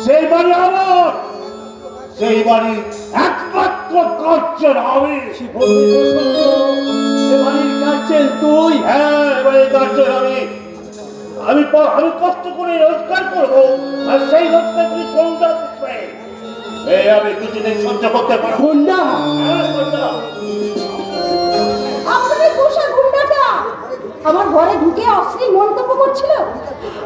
সেই বাড়ি আমার, সেই বাড়ি একমাত্র কার্যের আমি। বাড়ির কার্যের তুই? হ্যাঁ, বাড়ির কার্যের আমি। আমি কষ্ট করে রোজগার করবো, আর সেই রোজগার তুই গুন্ডা দিচ্ছে। এই আমি কিছুদিন সহ্য করতে পারবো। গুন্ডা? হ্যাঁ, গুন্ডা। আপনাদের পোষা গুন্ডাটা আমার ঘরে ঢুকে অশ্লীল মন্তব্য করছিল,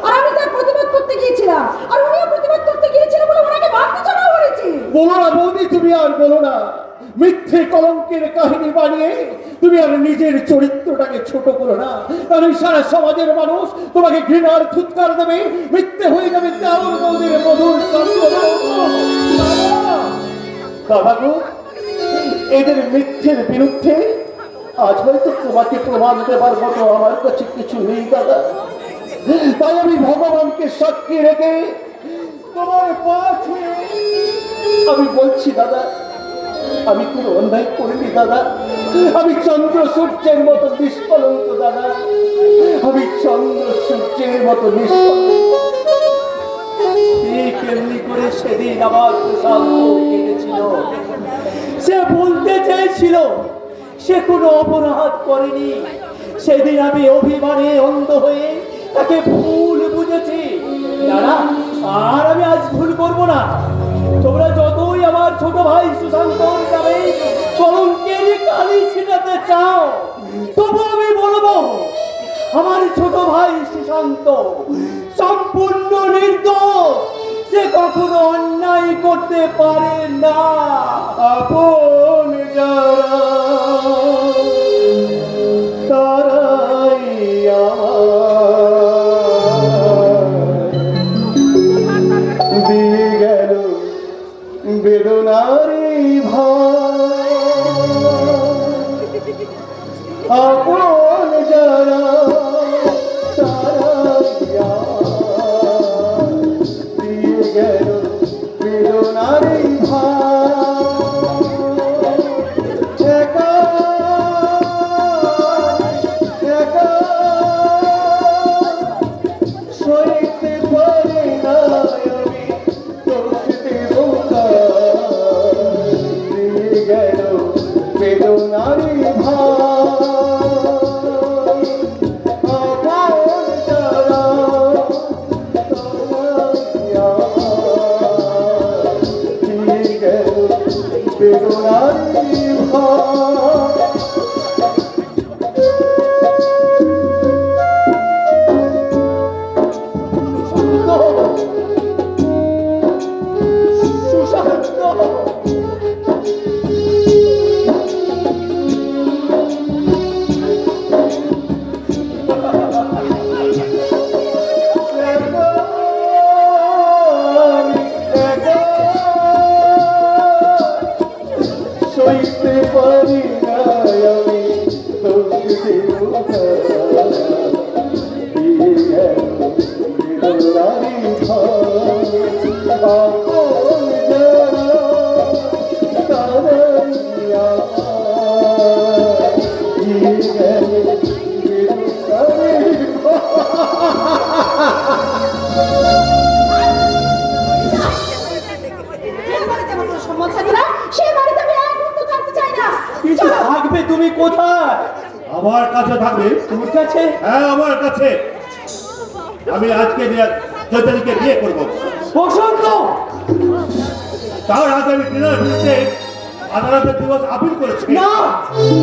আর আমি তার প্রতিবাদ করতে গিয়েছিলাম, আর উনিও প্রতিবাদ করতে গিয়েছিল বলে ওনাকে মারতে চড়াও হয়েছে। বলো না বৌদি, তুমি আর বলো না। মিথ্যে কলঙ্কের কাহিনী বানিয়ে তুমি আর নিজের চরিত্রটাকে ছোট করো না, তাহলে সারা সমাজের মানুষ তোমাকে ঘৃণার ফুৎকার দেবে, মিথ্যে হয়ে যাবে চাউর বৌদির মধুর বাবু। এদের মিথ্যের বিরুদ্ধে আজ হয়তো তোমাকে প্রমাণ দেবার মতো আমার কাছে কিছু নেই দাদা, তাই আমি ভগবানকে সাক্ষী রেখে তোমার পাশে আমি বলছি দাদা, আমি কোনো অন্যায় করিনি দাদা। আমি চন্দ্র সূর্যের মতো নিষ্কলঙ্ক দাদা, আমি চন্দ্র সূর্যের মতো নিষ্কলঙ্ক। কেমনি করে সেদিন আমার প্রশান্ত কেটেছিল। সে বলতে চেয়েছিল সে কোনো অপরাধ করেনি, সেদিন আমি অভিমানে অন্ধ হয়ে তাকে ভুল বুঝেছি। দাদা, আর আমি আজ ভুল করবো না। তোমরা যতই আমার ছোট ভাই সুশান্তর নামে কলঙ্কের কালি ছিটাতে চাও, তবু আমি বলবো আমার ছোট ভাই সুশান্ত সম্পূর্ণ নির্দোষ, সে কখনো অন্যায় করতে পারে না। আপন যারা তারাই আমায় দিয়ে গেল বেদনারি ভাই। আপন যারা তারাই আমায় দিয়ে গেল বেদনারি ভাই। একা একা সইতে পারি না আমি তোষতে বোকা দিয়ে গেল বেদনারি ভাই। আপন যারা তারাই আমায় দিয়ে গেল বেদনারি ভাই। সুশান্ত সইতে পারি না আমি তোকে দিয়ে গেল বেদনারি ভাই। আপন যারা তারাই আমায় দিয়ে গেল বেদনারি সম্মান থাকে না, সে বাড়িতে আমি এক মুহূর্ত থাকতে চাই না। কিছু থাকবে, তুমি কোথায়? আমার কাছে থাকবে। তোর কাছে? হ্যাঁ, আমার কাছে। আমি আজকে চৈতালিকে বিয়ে করবো। বসন্ত, তার আগে আমি টিনার বিরুদ্ধে আদালতের দিবস আপিল করেছি। না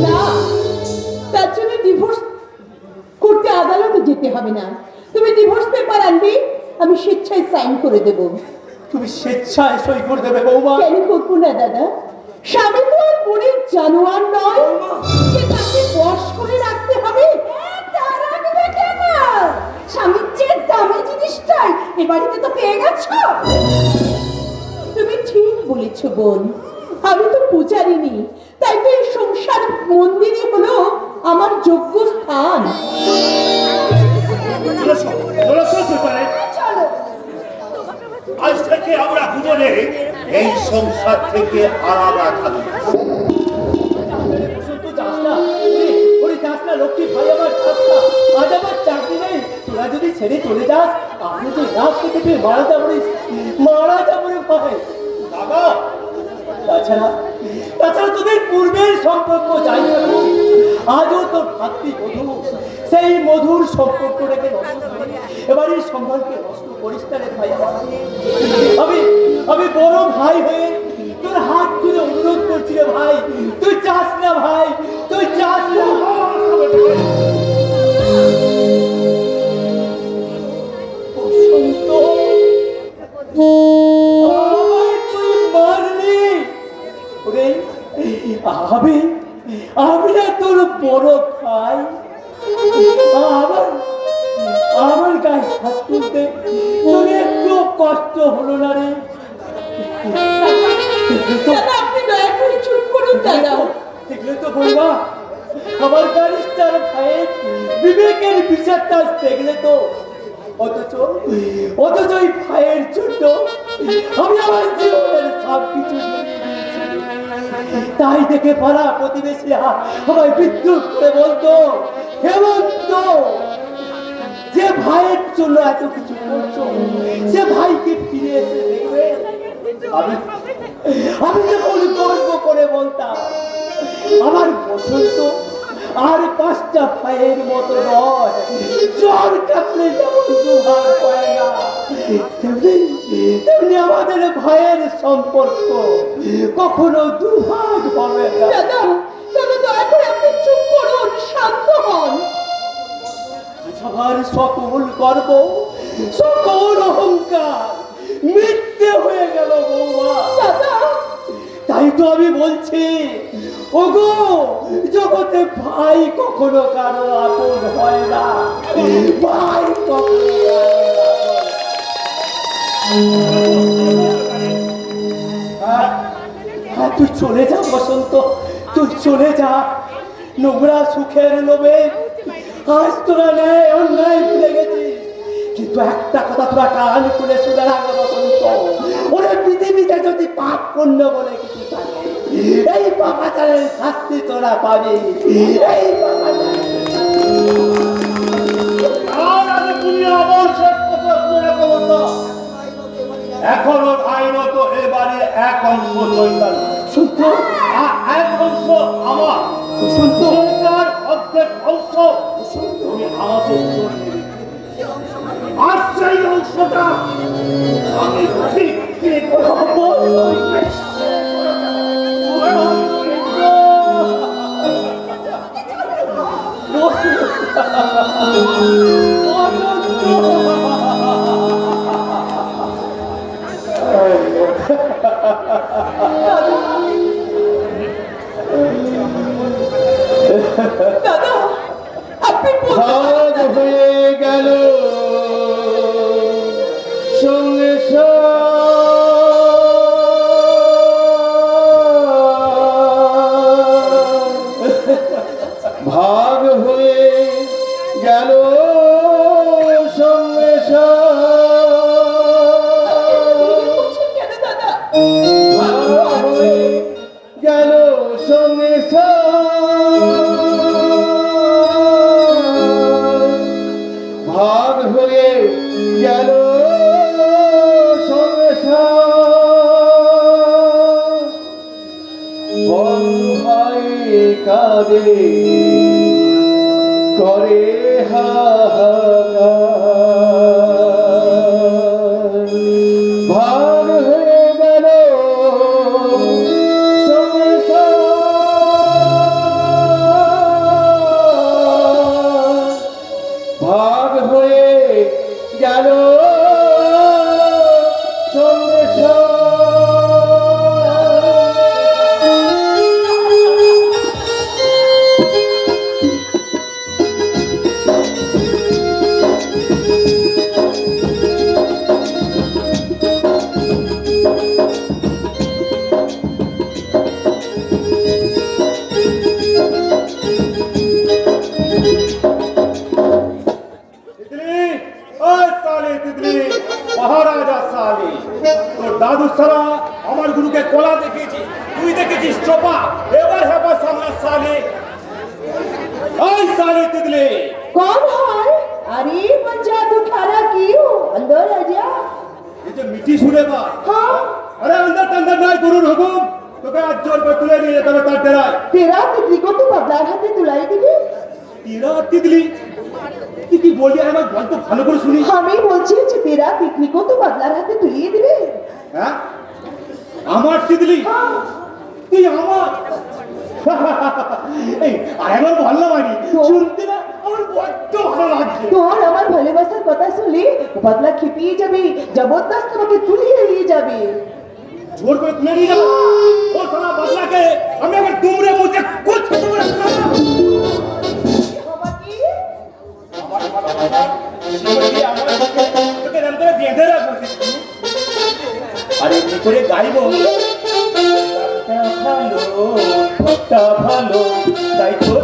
না, তার জন্য ডিভোর্স করতে আদালতে যেতে হবে না। তুমি ডিভোর্স পেপার আনবি, আমি স্বেচ্ছায় সাইন করে দেব। তুমি স্বেচ্ছায় সই করে দেবে বৌমা? কেন করবো না দাদা? স্বামী তো আর মনের জানোয়ার নয় যে তাকে বশ করে রাখতে হবে। তার আগে বা কেন? স্বামীর চেয়ে দামি জিনিসটাই এ বাড়িতে তো পেয়ে গেছো। তুমি ঠিক বলেছ বোন, আমি তো পূজারিনী, তাই তো এই সংসার মন্দিরই হলো আমার যোগ্য স্থান। চলো, আজ থেকে আমরা দুজনে এই সংসার থেকে আলাদা থাকবো। বসন্ত যাস না, ওরে যাস না লক্ষ্মী ভাই, আমার যাস না। আজ আমার চাকরি নেই, তোরা যদি ছেড়ে চলে যাস আমি তো রাত থেকে মারা যাবো রে, মারা যাবো রে ভাই। দাদা, তাছাড়া তোদের পূর্বের সম্পর্ক যাই থাকুক, আজও তোর ভাতৃবধূ সেই মধুর সম্পর্কটাকে নষ্ট করে এবারের সম্মানকে নষ্ট করিস না রে ভাই। আমি বড় ভাই হয়ে তোর হাত তুলে অনুরোধ করছি রে ভাই, তুই চাস না ভাই, তুই চাস না। বসন্ত, আমায় তুই মারলি। ওরে আমি না তোর বড় ভাই, আমার গায়ে হাত তুলতে তোর একটু কষ্ট হলো না রে? দাদা আপনি দয়া করে চুপ করুন দাদা। দেখলে তো বলবা, আমার ব্যারিস্টার ভাইয়ের বিবেকের বিচারটা দেখলে তো। অথচ এই ভাইয়ের জন্য আমি আমার জীবনের সব কিছু তাই দেখে পাড়া প্রতিবেশীরা আমায় বিদ্রুপ করে বলতো, হেমন্ত যে ভাইয়ের জন্য এত কিছু করছো, সে ভাইকে ফিরে এসে দেখবে। আমি যখন গর্ব করে বলতাম আমার বসন্ত আর 5টা ভাইয়ের মতো নয়, জ্বর কাটলে যেমন দুভাগ পায় না, তেমনি আমাদের ভাইয়ের সম্পর্ক কখনো দুভাগ হবে না। দাদা দাদা দয়া করে আপনি চুপ করুন, শান্ত হন। আমার সকল গর্ব, সকল অহংকার মিথ্যে হয়ে গেল বৌমা। তাই তো আমি বলছি, ওগো জগতে ভাই কখনো কারো আপন হয় না, ভাই কখনো তুই চলে যা বসন্ত, তুই চলে যা। নোংরা সুখের লোভে আজ তোরা নেয় অন্যায় ভুলে গেছিস, কিন্তু একটা কথা তোরা কান খুলে শুনে রাখো বসন্ত, ওরা পৃথিবীতে যদি পাপ পুণ্য বলে কিছু থাকে, এই পাপাচারের শাস্তি তোরা পাবি। এই এখনো আইনত এবারে এক অংশ দৈতাল, শুনতো এক অংশ আমার, শুনতো অর্ধেক অংশ তুমি আমাকে আর সেই অংশটা আমি ঠিক ঠিক দাদা আপনি ভাগ হয়ে গেল সঙ্গে ভাগ হয়ে গেল সঙ্গে কেন দাদা? ভাগ হয়ে গেল সঙ্গে ভাগ হয়ে গেল বন্ধু ভাই কাঁদে করে হাহাকার, ভাগ হয়ে গেল ভাগ হয়ে গেল মহারাজা সালি, তোর দাদু সারা আমার গুরুকে কলা দেখিয়েছি, তুই দেখেছিস চোপা, এবার হেবা সামনে সালি। ওই সালি তিতলি, कौन है? अरे बच्चा तू खड़ा क्यों? अंदर आ जा। ये जो मिठी सुने बात, हाँ अरे अंदर अंदर ना गुरु हुकुम, तो क्या आज जोर पर तुले नहीं तब तक तेरा तेरा तितली को तू बदला हाथे तुलाई दिबी। तेरा तितली কি বলি আমার গল্প ভালো করে শুনি। আমি বলছি যে তেরা পিকনিক को तू बदला हाथे তুলিয়ে দিবি। হ্যাঁ আমার তিতলি, তুই আমার এই আর আমার ভালো লাগি শুনতে না, আমার বড্ড ভালো লাগছে। তোর আমার ভালোবাসার কথা শুনলি বদলা খেপিয়ে যাবি, জবরদস্ত তোমাকে তুলিয়ে নিয়ে যাবে। জোর করে তুলে নিয়ে যাবো ও সারা বদলাকে, আমি আবার দুমড়ে মুছে কুচ করে সারা বাবা কি আমার ভালোবাসা জীবনে আমার তোকে রাম করে বেঁধে রাখবো। আর এমনি করে গাইবো ভালো ভালো তাই তো